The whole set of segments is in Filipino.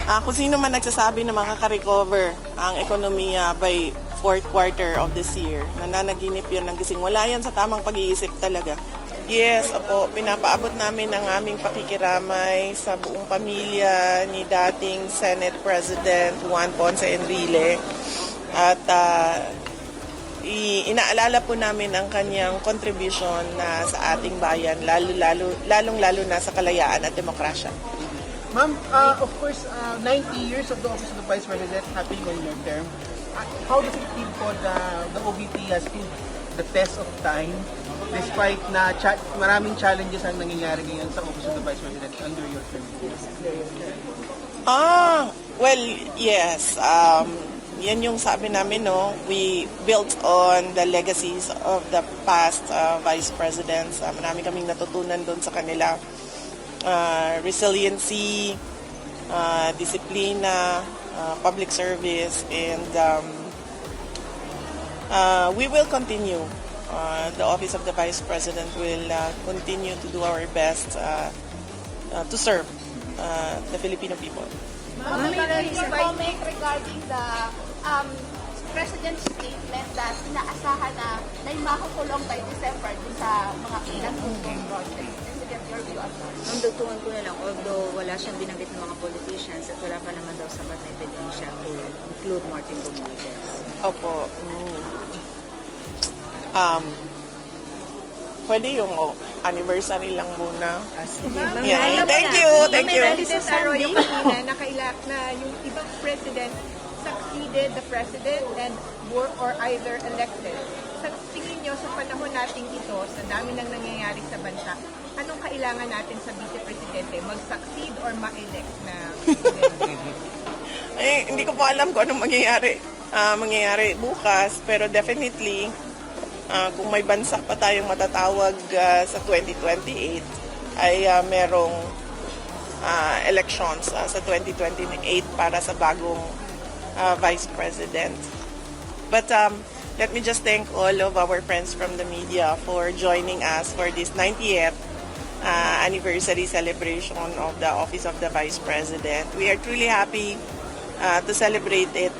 Kung sino man nagsasabi na makaka-recover ang ekonomiya by fourth quarter of this year, nananaginip yun ng gising. Wala yan sa tamang pag-iisip talaga. Yes, opo, pinapaabot namin ang aming pakikiramay sa buong pamilya ni dating Senate President Juan Ponce Enrile. At inaalala po namin ang kanyang contribution na sa ating bayan, lalong-lalo na sa kalayaan at demokrasya. Ma'am, of course, 90 years of the Office of the Vice President happening on your term. How does it feel po the OVP has stood the test of time despite na maraming challenges ang nangyayari ngayon sa Office of the Vice President under your term? Well, yes. Yan yung sabi namin, no? We built on the legacies of the past vice presidents. Marami kaming natutunan doon sa kanila. Resiliency, disiplina, public service, and we will continue. The Office of the Vice President will continue to do our best to serve the Filipino people. Ma'am, your comment regarding the President's statement that inaasahan na may makukulong by December dun sa mga pinag-ungkong project. Your view on that? Ang dugtungan ko na lang, although wala siyang binanggit ng mga politicians at wala pa naman daw sapat na ebidensya to include Martin Romualdez. Opo. Pwede yung anniversary lang muna. Yeah. Thank you. Thank you. President Arroyo kanina na yung ibang president succeeded the president and were or either elected. Sa tingin nyo sa panahon nating ito, sa dami ng nangyayari sa bansa, anong kailangan natin sa vice-presidente? Mag-succeed or ma-elect na presidente? Hindi ko pa alam kung anong mangyayari bukas, pero definitely kung may bansa pa tayong matatawag sa 2028 ay merong elections sa 2028 para sa bagong vice president. But let me just thank all of our friends from the media for joining us for this 90th anniversary celebration of the Office of the Vice President. We are truly happy to celebrate it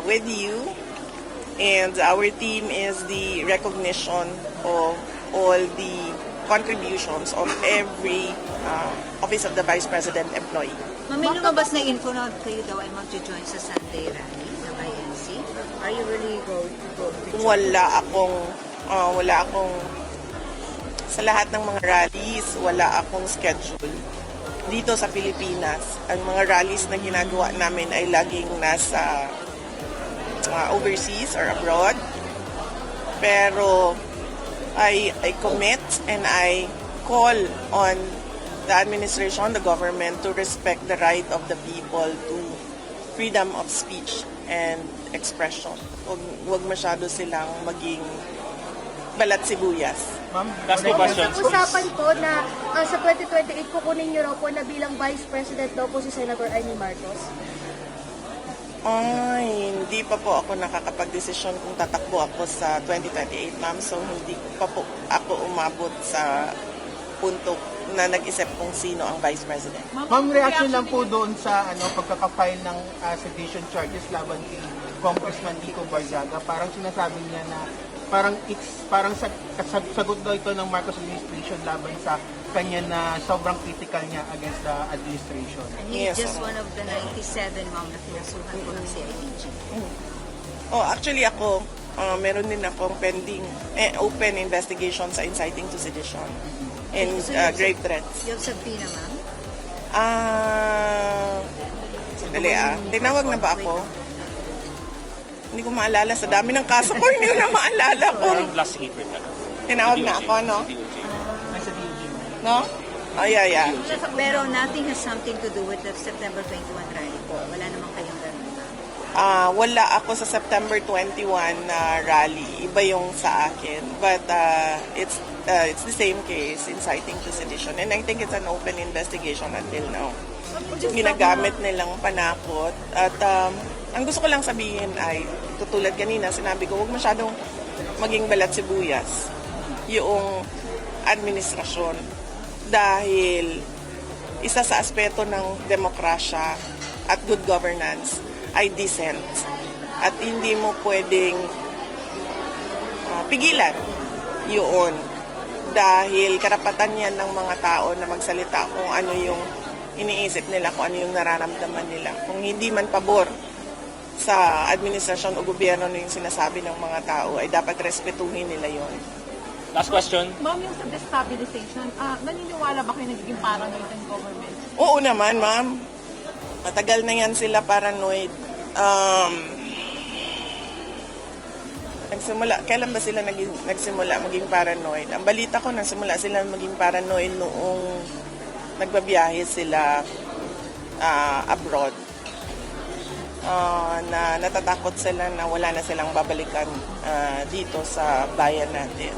with you. And our theme is the recognition of all the contributions of every Office of the Vice President employee. Ma'am, may lumabas na info na kayo daw ay mag-join sa Sunday rally ng INC. Are you really going to join? Wala akong sa lahat ng mga rallies, wala akong schedule. Dito sa Pilipinas, ang mga rallies na ginagawa namin ay laging nasa overseas or abroad. Pero I commit and I call on the administration, the government to respect the right of the people to freedom of speech and expression. Huwag masyado silang maging balat sibuyas. Ma'am, last two questions. Usapan po na sa 2028 kukunin niyo raw po na bilang Vice President daw po si Senator Amy Marcos. Hindi pa po ako nakakapag-desisyon kung tatakbo ako sa 2028, ma'am. So, hindi pa po ako umabot sa punto na nag-isip kung sino ang Vice President. Ma'am, reaction lang po doon sa pagkaka-file ng sedition charges laban kay Congressman Kiko Barzaga. Parang sinasabi niya na parang sagot daw ito ng Marcos administration laban sa kanya na sobrang critical niya against the administration. And he's just one of the 97, ma'am, na pinasuhan po ng CIDG. Actually ako, meron din akong pending open investigation sa inciting to sedition and grave threats. Yung subpoena, ma'am? Sandali tinawag na ba ako? Hindi ko maalala. Sa dami ng kaso ko, hindi ko na maalala ko. Last April na. Tinawag na ako, no? No? Yeah. Pero nothing has something to do with the September 21 rally po. Wala naman kayong ganun. Wala ako sa September 21 na rally. Iba yung sa akin. But it's the same case, inciting to sedition. And I think it's an open investigation until now. Ginagamit nilang panakot. At ang gusto ko lang sabihin ay, tutulad kanina, sinabi ko, huwag masyadong maging balat sibuyas yung administrasyon. Dahil isa sa aspeto ng demokrasya at good governance ay decent. At hindi mo pwedeng pigilan yun. Dahil karapatan yan ng mga tao na magsalita kung ano yung iniisip nila, kung ano yung nararamdaman nila. Kung hindi man pabor sa administrasyon o gobyerno na yung sinasabi ng mga tao, ay dapat respetuhin nila yon. Last question. Ma'am, yung sa destabilization, naniniwala ba kayo nagiging paranoid ang government? Oo naman, ma'am. Matagal na yan sila paranoid. Kailan ba sila nagsimula maging paranoid? Ang balita ko, nagsimula sila maging paranoid noong nagbabiyahe sila abroad. Na natatakot sila na wala na silang babalikan dito sa bayan natin.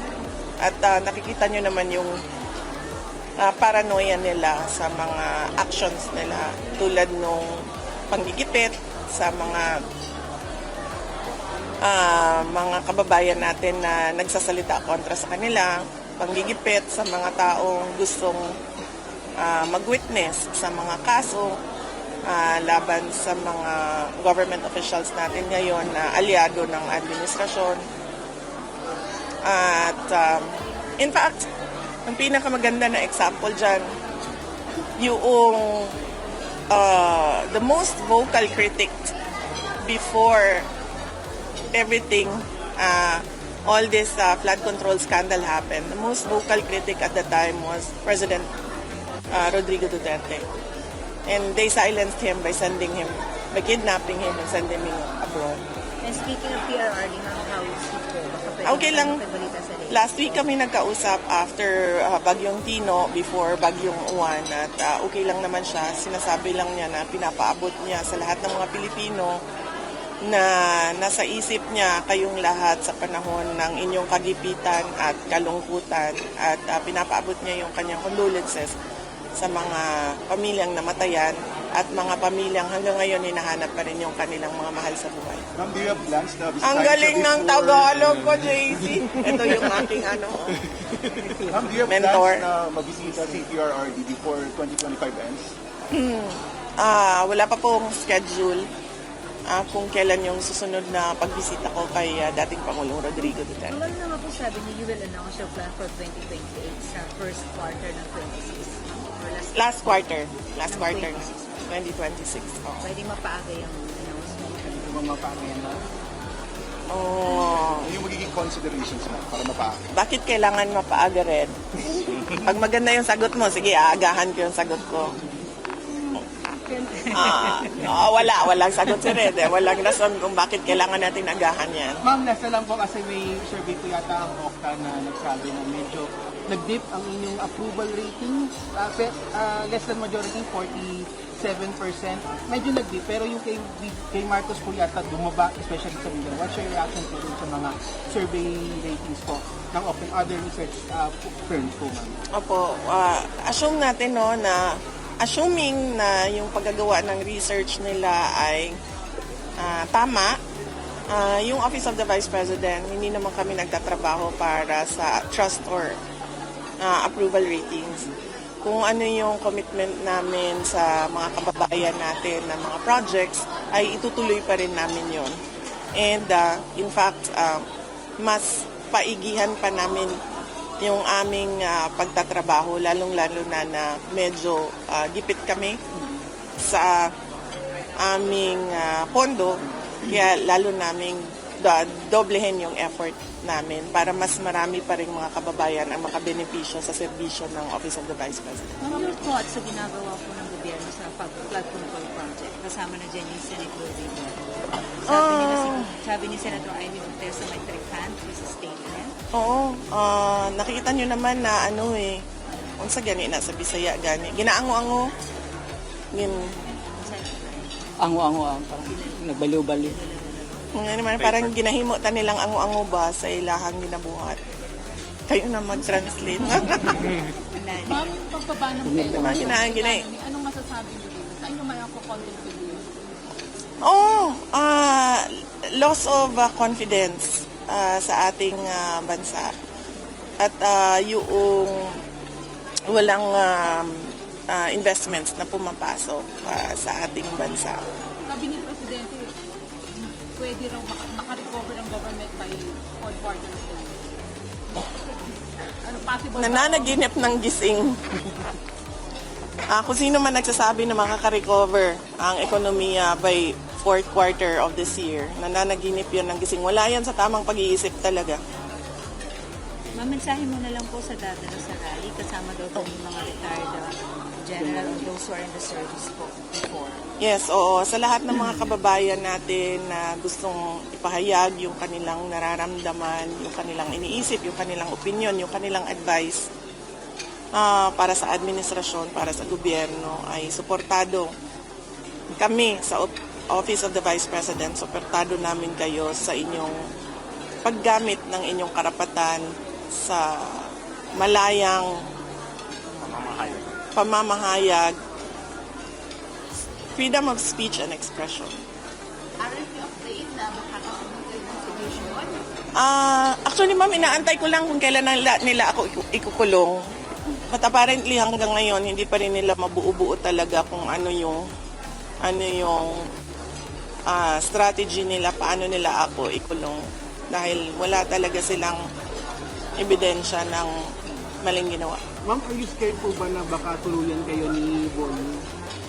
At nakikita nyo naman yung paranoia nila sa mga actions nila tulad nung panggigipit sa mga kababayan natin na nagsasalita kontra sa kanila, panggigipit sa mga taong gustong mag-witness sa mga kaso laban sa mga government officials natin ngayon na aliado ng administrasyon. At in fact, ang pinakamaganda na example dyan, yung the most vocal critic before everything, all this flood control scandal happened, the most vocal critic at the time was President Rodrigo Duterte. And they silenced him by kidnapping him and sending him abroad. And speaking of PRRD, how is it po? Baka pwede Okay lang. magbalita sa late. Last week kami nagkausap after Bagyong Tino, before Bagyong Juan, at okay lang naman siya. Sinasabi lang niya na pinapaabot niya sa lahat ng mga Pilipino na nasa isip niya kayong lahat sa panahon ng inyong kagipitan at kalungkutan, at pinapaabot niya yung kanyang condolences sa mga pamilyang namatayan at mga pamilyang hanggang ngayon hinahanap pa rin yung kanilang mga mahal sa buhay. Ma'am, do you have plans na bisitahin Ang galing siya ng before- Tagalog ko, JC. Ito yung aking Ma'am, do you have mentor. plans na mabisita si PRRD before 2025 ends? Wala pa pong schedule kung kailan yung susunod na pagbisita ko kay dating Pangulong Rodrigo Duterte. Ano naman po sabi niyo, you will announce your plan for 2028 sa first quarter ng 26? Or Last quarter na 26. 2026. Oh. Pwede mapaaga yung announcement. Yung mga pangyan na. Oh, Ano yung magiging considerations mo para mapaakit? bakit kailangan mapaaga red? Pag maganda yung sagot mo, sige, aagahan ko yung sagot ko. Walang sagot si Red. Walang rason kung bakit kailangan natin agahan yan. Ma'am, nasa lang po kasi may survey po yata ang Okta na nagsabi na medyo nag-dip ang inyong approval rating. Less than majority, 47%. Medyo nag-dip. Pero yung kay Marcos po yata bumaba, especially sa Mindanao. What's your reaction po dun sa mga survey ratings po ng other research firms po, ma'am? Opo, assume natin na assuming na yung paggagawa ng research nila ay tama, yung Office of the Vice President, hindi naman kami nagtatrabaho para sa trust or approval ratings. Kung ano yung commitment namin sa mga kababayan natin na mga projects, ay itutuloy pa rin namin yon. And in fact, mas paigihan pa namin yung aming pagtatrabaho, lalong-lalo na medyo gipit kami sa aming pondo, kaya lalo naming doblehin yung effort namin para mas marami pa rin mga kababayan ang makabenepisyo sa serbisyo ng Office of the Vice President. Ano your thoughts sa ginagawa po ng gobyerno sa flood control project? Kasama na dyan yung Senate Rodrigo. Sabi ni Senator Amy Gutierrez sa may trick-hand, is a statement. Oo, nakikita nyo naman na unsa gani na sa Bisaya gani. Ginaango-ango. Ango-ango, parang nagbaliw-baliw. Naman, parang ginahimo ta nilang ango-ango ba sa ilahang ginabuhat. Kayo na mag-translate. Ma'am, yung pagbaba ng pera, Anong masasabi niyo dito? Saan nyo may ako contribute? Loss of confidence sa ating bansa. At yung walang investments na pumapasok sa ating bansa. Sabi ni Presidente, pwede raw makarecover ang government by all quarters. Ano possible? Nananaginip ng gising. Kung sino man nagsasabi na makaka-recover ang ekonomiya by fourth quarter of this year, nananaginip yan ng gising. Wala yan sa tamang pag-iisip talaga. Mamensahe mo na lang po sa dadalo sa rally, kasama daw po yung mga retired general or those who are in the service po before. Yes, oo. Sa lahat ng mga kababayan natin na gustong ipahayag yung kanilang nararamdaman, yung kanilang iniisip, yung kanilang opinion, yung kanilang advice para sa administrasyon, para sa gobyerno, ay suportado kami sa Office of the Vice President. Suportado namin kayo sa inyong paggamit ng inyong karapatan sa malayang pamamahayag, freedom of speech and expression. Aren't you afraid na makakasunod kayo ng sedition? Actually, ma'am, inaantay ko lang kung kailan nila ako ikukulong. But apparently, hanggang ngayon, hindi pa rin nila mabuo-buo talaga kung ano yung strategy nila, paano nila ako ikulong. Dahil wala talaga silang ebidensya ng maling ginawa. Ma'am, are you scared po ba na baka tuluyan kayo ni Bonnie,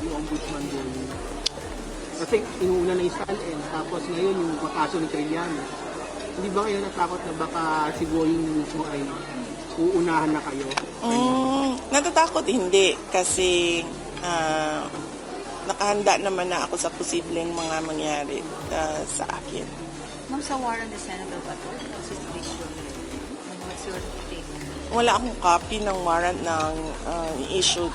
yung Ombudsman Bonnie? Kasi inuuna na yung SALN, tapos ngayon yung makaso ni Trillanes. Hindi ba kayo natakot na baka si Bonnie mismo ay uunahan na kayo? Natatakot hindi kasi nakahanda naman na ako sa posibleng mga mangyari sa akin. Ma'am, sa war on the Senator Bato, situation, what's your take? Wala akong copy ng warrant ng issue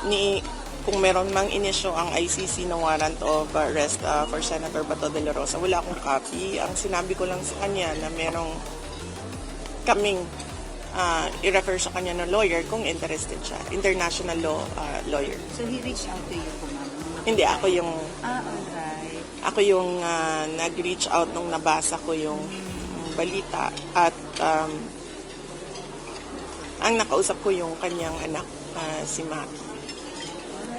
kung meron mang inisyo ang ICC ng warrant of arrest for Senator Bato de la Rosa. Wala akong copy. Ang sinabi ko lang sa kanya na merong kaming i-refer sa kanya ng lawyer kung interested siya. International law lawyer. So he reached out to you po, ma'am? Hindi, ako yung Alright. ako yung nag-reach out nung nabasa ko yung balita at ang nakausap ko yung kanyang anak, si Maki.